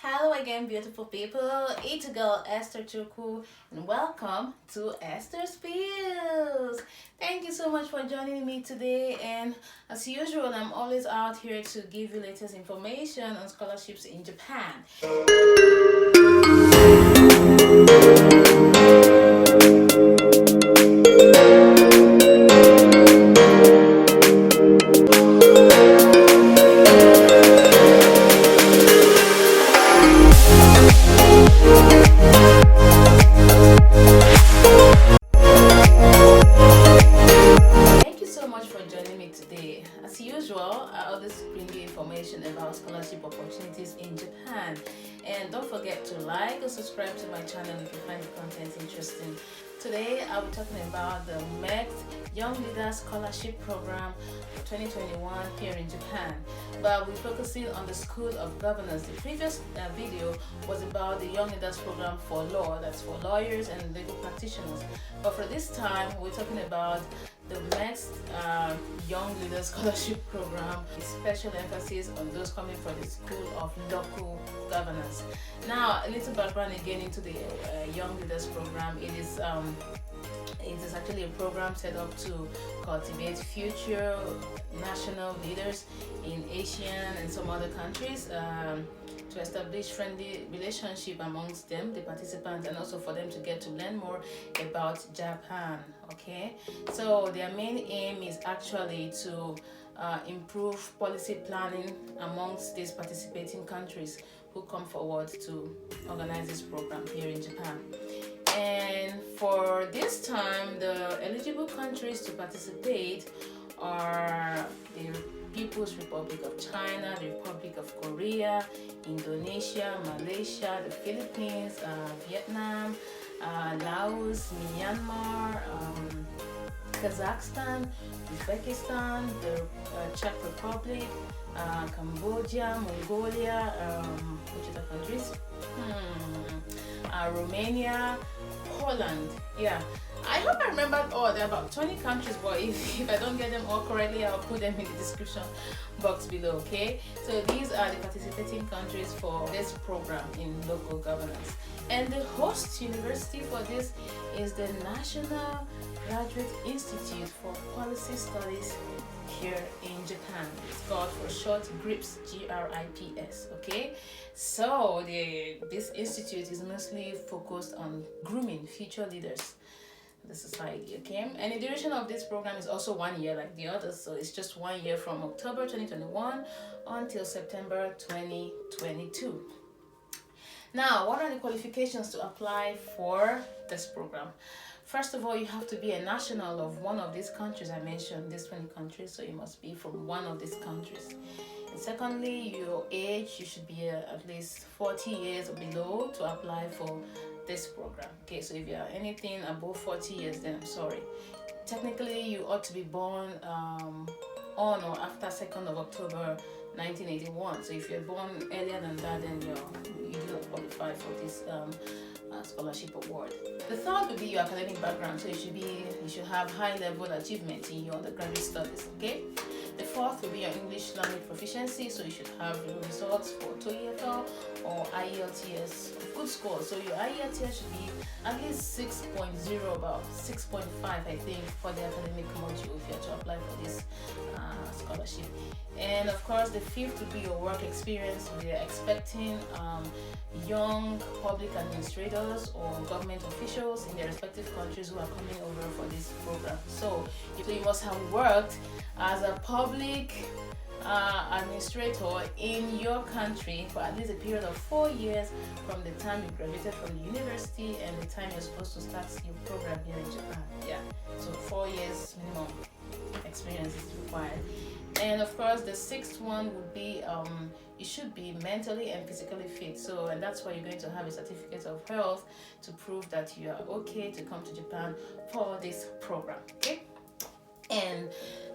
Hello again, beautiful people. It's your girl Esther Chuku, and welcome to Esther Spears. Thank you so much for joining me today. And as usual, I'm always out here to give you latest information on scholarships in Japan. As usual, I always bring you information about scholarship opportunities in Japan. And don't forget to like or subscribe to my channel if you find the content interesting. Today, I'll be talking about the MEXT Young Leaders Scholarship Program for 2021 here in Japan. But we're focusing on the School of Governance. The previous video was about the Young Leaders Program for law, that's for lawyers and legal practitioners. But for this time, we're talking about the MEXT Young Leaders Scholarship Program, with special emphasis on those coming from the School of Local Governance. Now, a little background again into the Young Leaders Program. It is actually a program set up to cultivate future national leaders in Asian and some other countries, to establish friendly relationship amongst them, the participants, and also for them to get to learn more about Japan. Okay, so their main aim is actually to improve policy planning amongst these participating countries who come forward to organize this program here in Japan. And for this time, the eligible countries to participate are the People's Republic of China, the Republic of Korea, Indonesia, Malaysia, the Philippines, Vietnam, Laos, Myanmar, Kazakhstan, Uzbekistan, the Czech Republic, Cambodia, Mongolia, which other countries? Romania, Poland. Yeah, I hope I remembered all. There are about 20 countries, but if I don't get them all correctly, I'll put them in the description box below. Okay, so these are the participating countries for this program in local governance. And the host university for this is the National Graduate Institute for Policy Studies here in Japan. It's called for short GRIPS, GRIPS. Okay, so this institute is mostly focused on grooming future leaders in the society. Okay, and the duration of this program is also 1 year like the others, so it's just 1 year from October 2021 until September 2022. Now, what are the qualifications to apply for this program? First of all, you have to be a national of one of these countries I mentioned, these 20 countries, so you must be from one of these countries. And secondly, your age, you should be at least 40 years or below to apply for this program. Okay, so if you are anything above 40 years, then I'm sorry. Technically, you ought to be born on or after 2nd of October 1981. So if you're born earlier than that, then you do not qualify for this scholarship award. The third would be your academic background. So you should have high level achievement in your undergraduate studies. Okay. The fourth will be your English language proficiency. So you should have your results for TOEFL or IELTS of good score. So your IELTS should be at least 6.0, about 6.5, I think, for the academic module if you have to apply for this scholarship. And of course, the fifth would be your work experience. We are expecting young public administrators or government officials in their respective countries who are coming over for this program. So you must have worked as a public administrator in your country for at least a period of 4 years from the time you graduated from the university and the time you're supposed to start your program here in Japan. Yeah, so 4 years minimum experience is required. And of course, the sixth one would be you should be mentally and physically fit. So, and that's why you're going to have a certificate of health to prove that you are okay to come to Japan for this program. Okay. And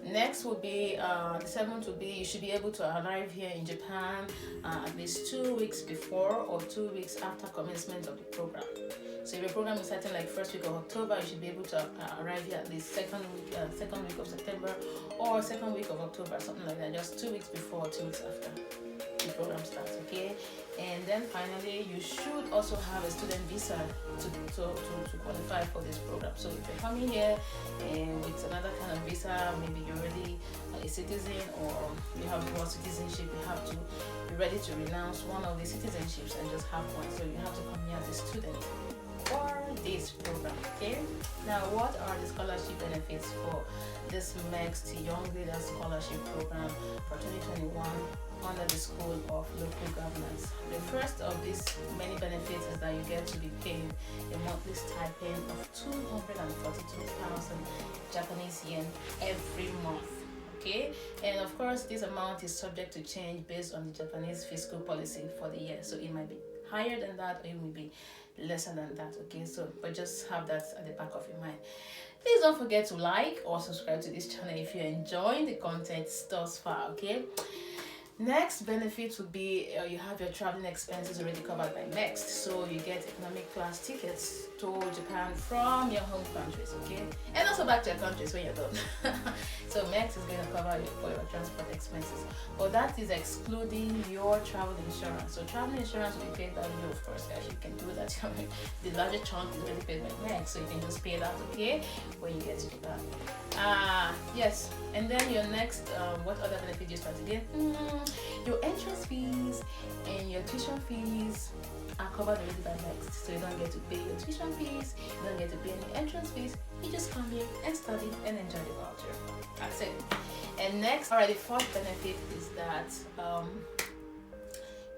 next would be the seventh would be you should be able to arrive here in Japan at least 2 weeks before or 2 weeks after commencement of the program. So if your program is starting like first week of October, you should be able to arrive here at least second week of September or second week of October, something like that, just 2 weeks before or 2 weeks after the program starts. Okay, and then finally, you should also have a student visa to qualify for this program. So if you're coming here with another kind of visa, maybe you're already a citizen or you have dual citizenship, you have to be ready to renounce one of the citizenships and just have one. So you have to come here as a student for this program. Okay, now what are the scholarship benefits for this MEXT Young Leaders Scholarship Program for 2021 under the School of Local Governance? The first of these many benefits is that you get to be paid a monthly stipend of 242,000 Japanese yen every month. Okay, and of course this amount is subject to change based on the Japanese fiscal policy for the year, so it might be higher than that or it will be lesser than that. Okay, so but just have that at the back of your mind. Please don't forget to like or subscribe to this channel if you're enjoying the content thus far. Okay, next benefit would be you have your traveling expenses already covered by MEXT, so you get economic class tickets to Japan from your home countries, okay, and also back to your countries when you're done. So MEXT is going to cover for your transport expenses, but that is excluding your travel insurance. So travel insurance will be paid by you, of course. Yes, you can do that. The larger chunk is already paid by MEXT, so you can just pay that, okay, when you get to Japan. Yes, and then your next, what other benefits you start to get? Your entrance fees and your tuition fees are covered already by MEXT, so you don't get to pay your tuition fees, you don't get to pay any entrance fees. You just come here and study and enjoy the voucher. That's it. And next, the fourth benefit is that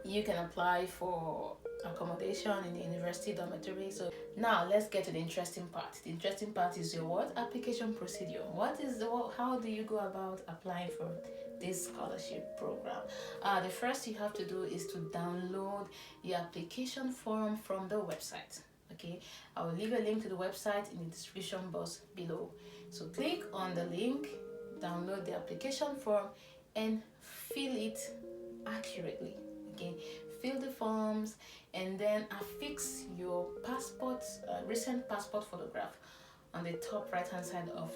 you can apply for accommodation in the university dormitory. So now let's get to the interesting part. The interesting part is your what? Application procedure. How do you go about applying for this scholarship program? The first you have to do is to download the application form from the website. Okay, I will leave a link to the website in the description box below. So click on the link, download the application form, and fill it accurately. Okay, fill the forms and then affix your passport, recent passport photograph on the top right hand side of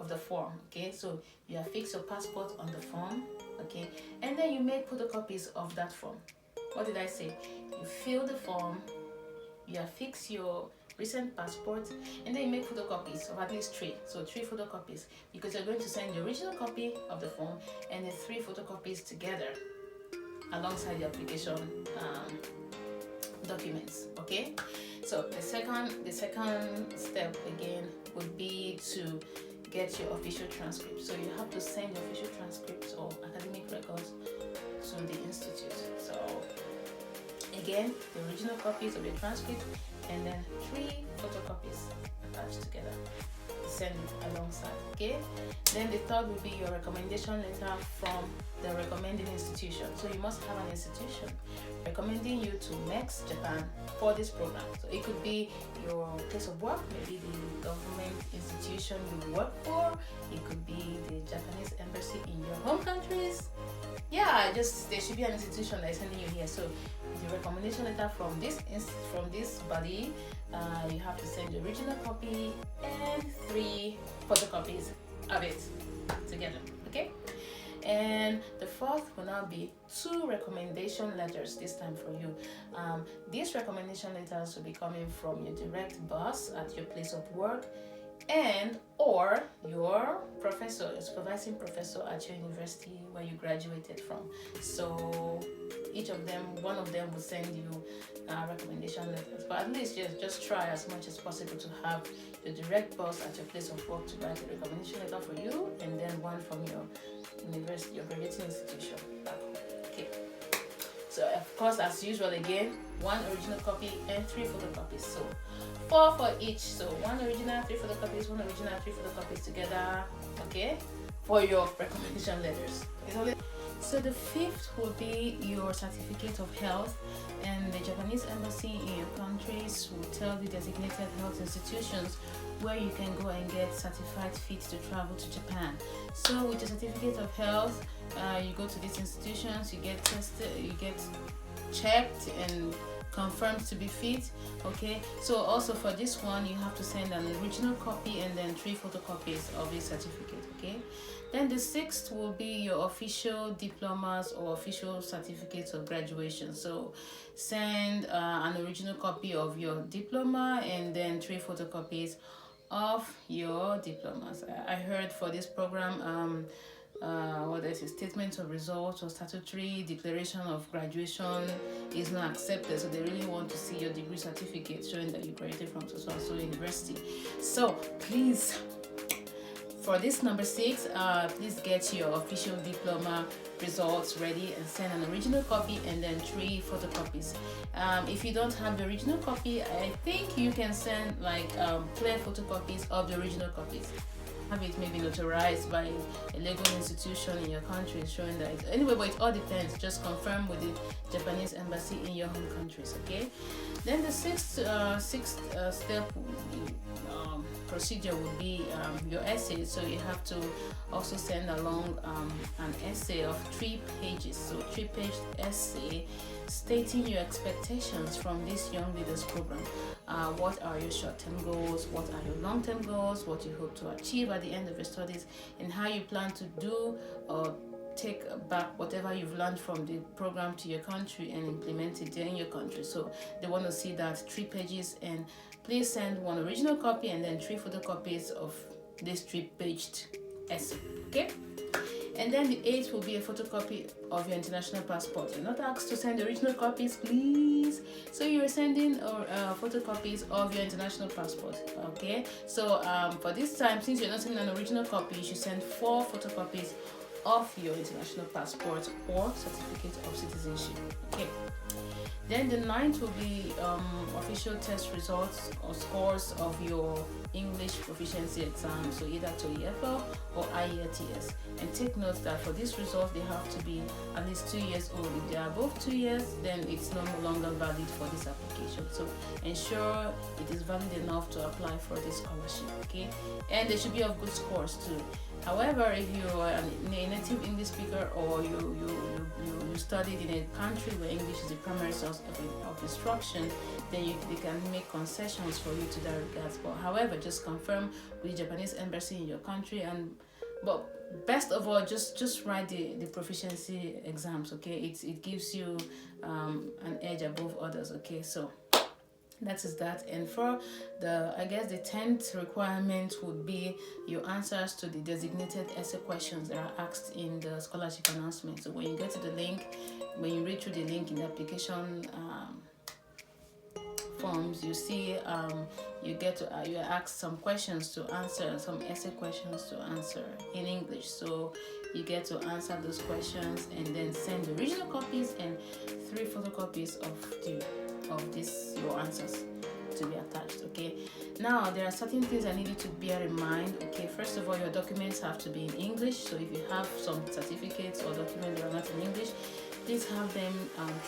the form. Okay, so you affix your passport on the form, okay, and then you make photocopies of that form. What did I say? You fill the form, you affix your recent passport, and then you make photocopies of at least 3. So 3 photocopies, because you're going to send the original copy of the form and the 3 photocopies together alongside the application documents. Okay, so the second step again would be to get your official transcript. So you have to send your official transcripts or academic records to the institute. So again, the original copies of your transcript and then 3 photocopies attached together. Send it alongside. Okay, then the third will be your recommendation letter from the recommending institution. So you must have an institution recommending you to MEXT Japan for this program. So it could be your place of work, maybe the government institution you work for, it could be the Japanese embassy in your home countries. Yeah, just there should be an institution that is sending you here. So the recommendation letter from this body, you have to send the original copy and 3 photocopies of it together. Okay, and the fourth will now be 2 recommendation letters this time for you. These recommendation letters will be coming from your direct boss at your place of work and or your professor, your supervising professor at your university where you graduated from. So each of them, one of them will send you recommendation letters, but at least just try as much as possible to have the direct boss at your place of work to write a recommendation letter for you, and then one from your university, your graduating institution back home. Okay, so of course, as usual, again, 1 original copy and 3 photocopies, so 4 for each. So 1 original, 3 photocopies, 1 original, 3 photocopies together, okay, for your recommendation letters. So the 5th will be your certificate of health, and the Japanese embassy in your countries will tell you designated health institutions where you can go and get certified fit to travel to Japan. So with your certificate of health, you go to these institutions, you get tested, you get checked and confirmed to be fit. Okay, so also for this one you have to send an original copy and then 3 photocopies of your certificate. okay? Then the 6th will be your official diplomas or official certificates of graduation. So send an original copy of your diploma and then 3 photocopies of your diplomas. I heard for this program, what is a statement of results or statutory declaration of graduation is not accepted, so they really want to see your degree certificate showing that you graduated from so university. So please, for this number 6, please get your official diploma results ready and send an original copy and then 3 photocopies. If you don't have the original copy, I think you can send like clear photocopies of the original copies. Have it maybe notarized by a legal institution in your country showing that anyway, but it all depends. Just confirm with the Japanese embassy in your home countries, okay? Then the sixth step procedure would be your essay. So you have to also send along an essay of 3 pages, so 3-page essay stating your expectations from this Young Leaders Program. What are your short-term goals? What are your long-term goals? What you hope to achieve at the end of your studies, and how you plan to do or take back whatever you've learned from the program to your country and implement it there in your country. So they want to see that 3 pages, and please send 1 original copy and then 3 photocopies of this 3-paged essay, okay? And then the 8th will be a photocopy of your international passport. You're not asked to send original copies, please. So you're sending photocopies of your international passport, okay? So for this time, since you're not sending an original copy, you should send 4 photocopies of your international passport or certificate of citizenship, okay? Then the 9th will be official test results or scores of your English proficiency exam, so either TOEFL or IELTS. And take note that for this result, they have to be at least 2 years old. If they are above 2 years, then it's no longer valid for this application. So ensure it is valid enough to apply for this scholarship, okay? And they should be of good scores too. However, if you are a native English speaker or you studied in a country where English is the primary source of instruction, then they can make concessions for you to that regards. But however, just confirm with the Japanese embassy in your country, but best of all, just write the proficiency exams, okay? It gives you an edge above others, okay? So that is that. And for the 10th requirement would be your answers to the designated essay questions that are asked in the scholarship announcement. So when you get to the link, when you read through the link in the application forms, you see you're asked some questions to answer, some essay questions to answer in English. So you get to answer those questions and then send the original copies and 3 photocopies of your answers to be attached, okay? Now there are certain things I need you to bear in mind, okay? First of all, your documents have to be in English. So if you have some certificates or documents that are not in English, please have them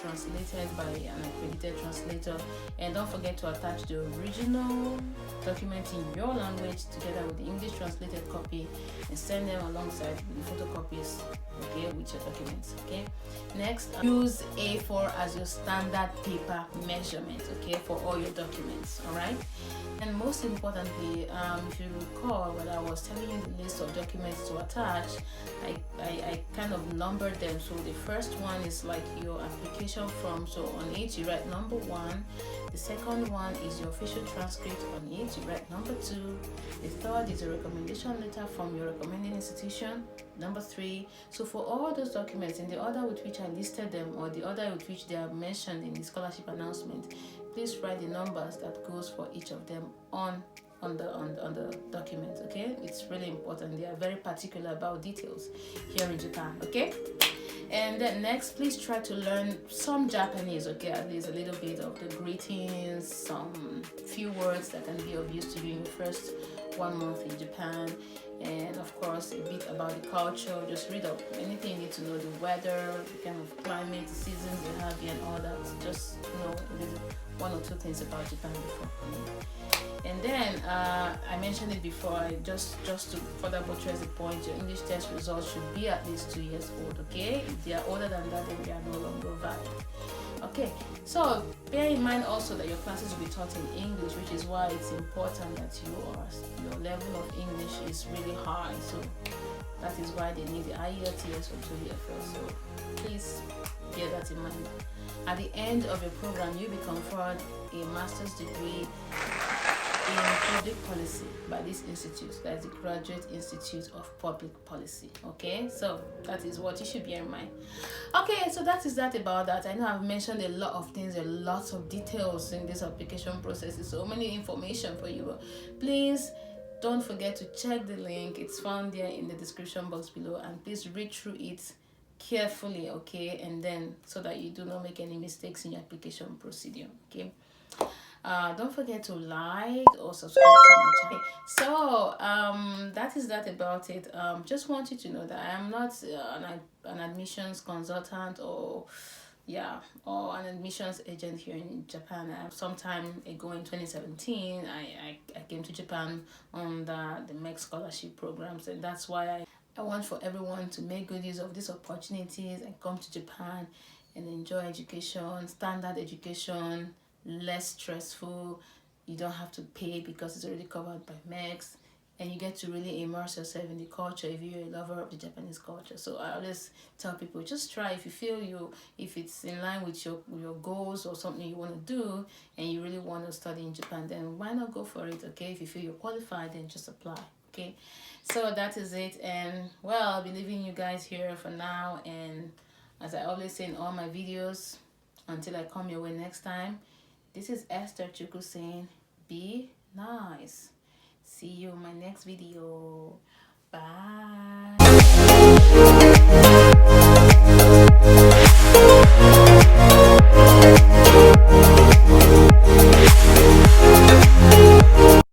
translated by an accredited translator, and don't forget to attach the original document in your language together with the English translated copy and send them alongside the photocopies, okay, with your documents, okay? Next, use A4 as your standard paper measurement, okay, for all your documents, all right? And most importantly, if you recall when I was telling you the list of documents to attach, I kind of numbered them. So the first one is like your application form. So on it you write number 1. The second one is your official transcript. On it you write number 2. The third is a recommendation letter from your recommending institution, number 3. So for all those documents in the order with which I listed them or the order with which they are mentioned in the scholarship announcement, please write the numbers that goes for each of them on the document, okay? It's really important. They are very particular about details here in Japan, okay? And then next, please try to learn some Japanese, okay? At least a little bit of the greetings, some few words that can be of use to you in the first 1 month in Japan. And of course, a bit about the culture. Just read up anything you need to know, the weather, the kind of climate, the seasons they have here and all that. Just know 1 or 2 things about Japan before coming. And then I mentioned it before, just to further buttress the point, your English test results should be at least 2 years old, okay? If they are older than that, then they are no longer valid. Okay, so bear in mind also that your classes will be taught in English, which is why it's important that your level of English is really high. So that is why they need the IELTS or TOEFL. So please bear that in mind. At the end of your program, you'll be conferred a master's degree in public policy by this institute. That's the Graduate Institute of Public Policy. Okay, so that is what you should bear in mind. Okay, so that is that about that. I know I've mentioned a lot of things, a lot of details in this application process. So many information for you. Please don't forget to check the link. It's found there in the description box below, and please read through it carefully, okay, and then so that you do not make any mistakes in your application procedure. Okay, don't forget to like or subscribe to my channel. So that is that about it. Just want you to know that I am not an admissions consultant or an admissions agent here in Japan. Sometime ago in 2017, I came to Japan on the MEXT scholarship programs, and that's why I want for everyone to make good use of these opportunities and come to Japan and enjoy education, standard education, less stressful. You don't have to pay because it's already covered by MEXT, and you get to really immerse yourself in the culture if you're a lover of the Japanese culture. So I always tell people, just try. If you feel if it's in line with your goals or something you want to do and you really want to study in Japan, then why not go for it? Okay, if you feel you're qualified, then just apply. Okay, so that is it. And well, I'll be leaving you guys here for now, and as I always say in all my videos, until I come your way next time, this is Esther Chukwu saying, be nice. See you in my next video. Bye.